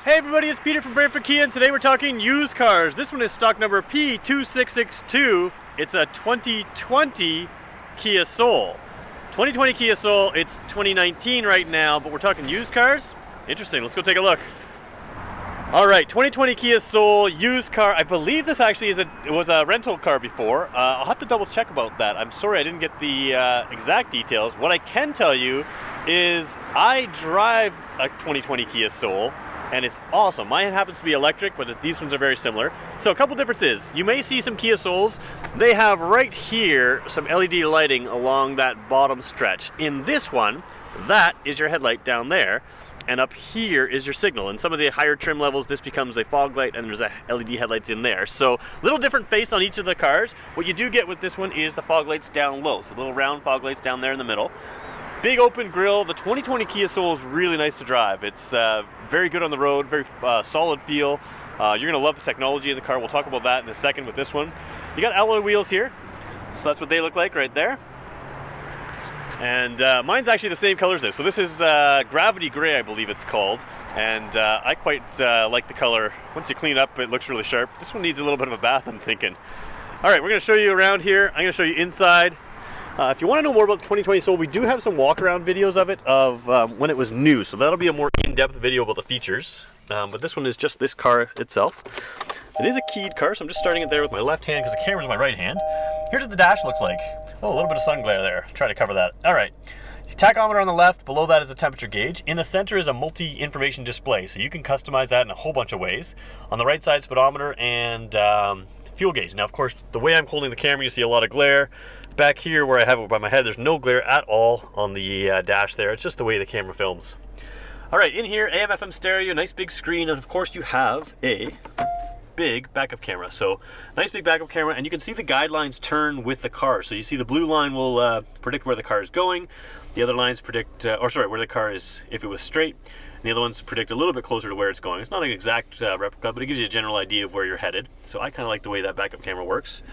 Hey everybody, it's Peter from Brantford Kia, and today we're talking used cars. This one is stock number P2662. It's a 2020 Kia Soul. 2020 Kia Soul, it's 2019 right now, but we're talking used cars? Interesting, let's go take a look. Alright, 2020 Kia Soul, used car. I believe this actually was a rental car before. I'll have to double check about that. I'm sorry I didn't get the exact details. What I can tell you is I drive a 2020 Kia Soul, and it's awesome. Mine happens to be electric, but these ones are very similar. So a couple differences. You may see some Kia Souls. They have right here some LED lighting along that bottom stretch. In this one, that is your headlight down there, and up here is your signal. In some of the higher trim levels, this becomes a fog light, and there's a LED headlights in there. So little different face on each of the cars. What you do get with this one is the fog lights down low. So little round fog lights down there in the middle. Big open grille. The 2020 Kia Soul is really nice to drive. It's very good on the road, very solid feel. You're going to love the technology in the car. We'll talk about that in a second with this one. You got alloy wheels here, so that's what they look like right there. And mine's actually the same color as this. So this is Gravity Gray, I believe it's called. And I quite like the color. Once you clean up, it looks really sharp. This one needs a little bit of a bath, I'm thinking. All right, we're going to show you around here. I'm going to show you inside. If you want to know more about the 2020 Soul, we do have some walk-around videos of it, when it was new. So that'll be a more in-depth video about the features. But this one is just this car itself. It is a keyed car, so I'm just starting it there with my left hand because the camera's in my right hand. Here's what the dash looks like. Oh, a little bit of sun glare there. Try to cover that. All right. Tachometer on the left. Below that is a temperature gauge. In the center is a multi-information display, so you can customize that in a whole bunch of ways. On the right side, speedometer and fuel gauge. Now, of course, the way I'm holding the camera, you see a lot of glare. Back here where I have it by my head, there's no glare at all on the dash there. It's just the way the camera films. All right, in here, AM, FM stereo, nice big screen, and of course you have a big backup camera. So nice big backup camera, and you can see the guidelines turn with the car. So you see the blue line will predict where the car is going. The other lines predict, where the car is if it was straight. And the other ones predict a little bit closer to where it's going. It's not an exact replica, but it gives you a general idea of where you're headed. So I kind of like the way that backup camera works.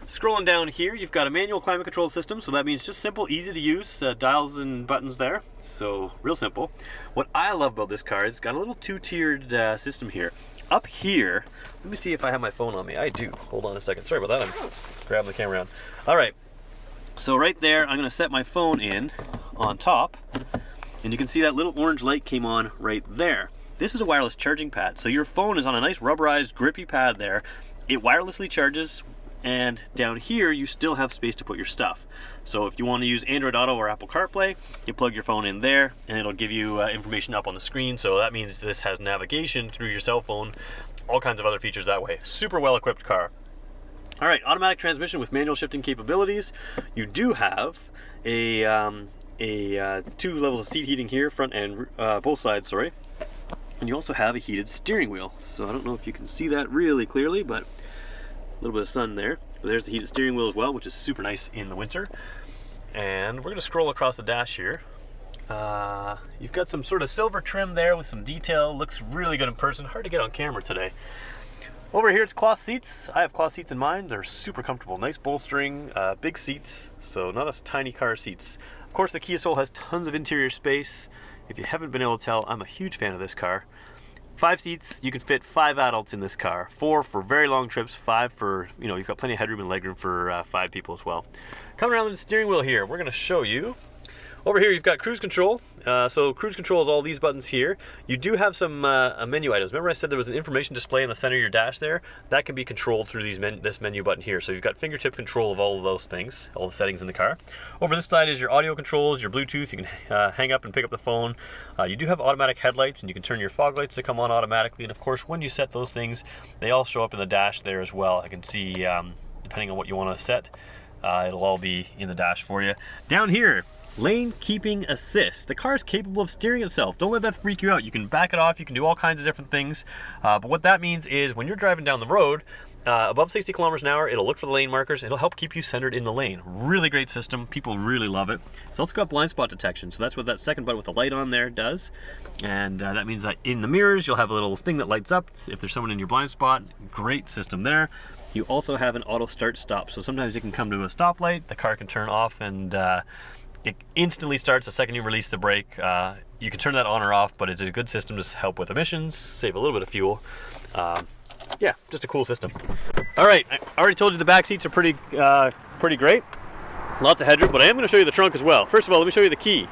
Scrolling down here, you've got a manual climate control system, so that means just simple, easy to use, dials and buttons there, so real simple. What I love about this car is it's got a little two-tiered system here. Up here, let me see if I have my phone on me. I do. Hold on a second. Sorry about that. I'm grabbing the camera around. All right, so right there, I'm going to set my phone in on top, and you can see that little orange light came on right there. This is a wireless charging pad, so your phone is on a nice rubberized, grippy pad there. It wirelessly charges. And down here, you still have space to put your stuff. So if you want to use Android Auto or Apple CarPlay, you plug your phone in there, and it'll give you information up on the screen. So that means this has navigation through your cell phone, all kinds of other features that way. Super well-equipped car. All right, automatic transmission with manual shifting capabilities. You do have a 2 levels of seat heating here, front and both sides, sorry. And you also have a heated steering wheel. So I don't know if you can see that really clearly, but a little bit of sun there. But there's the heated steering wheel as well, which is super nice in the winter. And we're going to scroll across the dash here. You've got some sort of silver trim there with some detail. Looks really good in person. Hard to get on camera today. Over here, it's cloth seats. I have cloth seats in mine. They're super comfortable. Nice bolstering, big seats. So not as tiny car seats. Of course, the Kia Soul has tons of interior space. If you haven't been able to tell, I'm a huge fan of this car. 5 seats, you can fit 5 adults in this car. 4 for very long trips, 5 for, you've got plenty of headroom and legroom for 5 people as well. Coming around the steering wheel here, we're going to show you. Over here, you've got cruise control. So cruise control is all these buttons here. You do have some menu items. Remember I said there was an information display in the center of your dash there? That can be controlled through this menu button here. So you've got fingertip control of all of those things, all the settings in the car. Over this side is your audio controls, your Bluetooth. You can hang up and pick up the phone. You do have automatic headlights, and you can turn your fog lights to come on automatically. And of course, when you set those things, they all show up in the dash there as well. I can see, depending on what you want to set, it'll all be in the dash for you. Down here, lane keeping assist. The car is capable of steering itself. Don't let that freak you out. You can back it off. You can do all kinds of different things. But what that means is when you're driving down the road, above 60 kilometers an hour, it'll look for the lane markers. It'll help keep you centered in the lane. Really great system. People really love it. It's also got blind spot detection. So that's what that second button with the light on there does. And that means that in the mirrors, you'll have a little thing that lights up if there's someone in your blind spot. Great system there. You also have an auto start stop. So sometimes you can come to a stoplight, the car can turn off, and it instantly starts the second you release the brake. You can turn that on or off, but it's a good system to help with emissions, save a little bit of fuel. Yeah, just a cool system. All right, I already told you the back seats are pretty great. Lots of headroom, but I am going to show you the trunk as well. First of all, let me show you the key.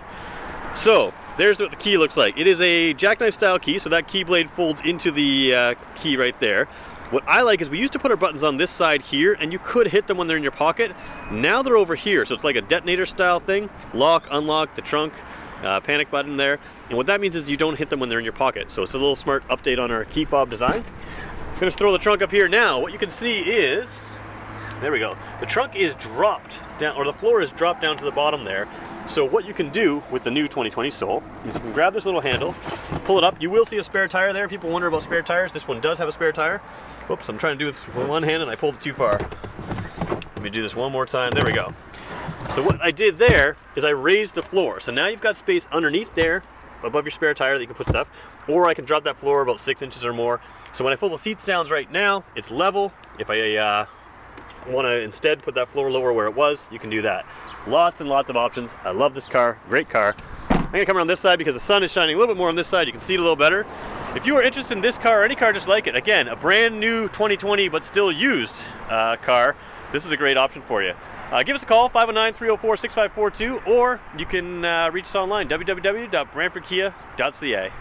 So there's what the key looks like. It is a jackknife style key, so that key blade folds into the key right there. What I like is we used to put our buttons on this side here, and you could hit them when they're in your pocket. Now they're over here, so it's like a detonator style thing. Lock, unlock, the trunk, panic button there. And what that means is you don't hit them when they're in your pocket. So it's a little smart update on our key fob design. I'm gonna throw the trunk up here now. What you can see is, there we go. The trunk is dropped down, or the floor is dropped down to the bottom there. So what you can do with the new 2020 Soul is you can grab this little handle, pull it up. You will see a spare tire there. People wonder about spare tires. This one does have a spare tire. Whoops, I'm trying to do this with one hand and I pulled it too far. Let me do this one more time. There we go. So what I did there is I raised the floor. So now you've got space underneath there, above your spare tire that you can put stuff, or I can drop that floor about 6 inches or more. So when I fold the seats down right now, it's level. If I want to instead put that floor lower where it was, you can do that. Lots and lots of options. I love this car, great car. I'm gonna come around this side because the sun is shining a little bit more on this side. You can see it a little better. If you are interested in this car or any car just like it, again, a brand new 2020 but still used car, this is a great option for you. Give us a call, 509-304-6542, or you can reach us online, www.brantfordkia.ca.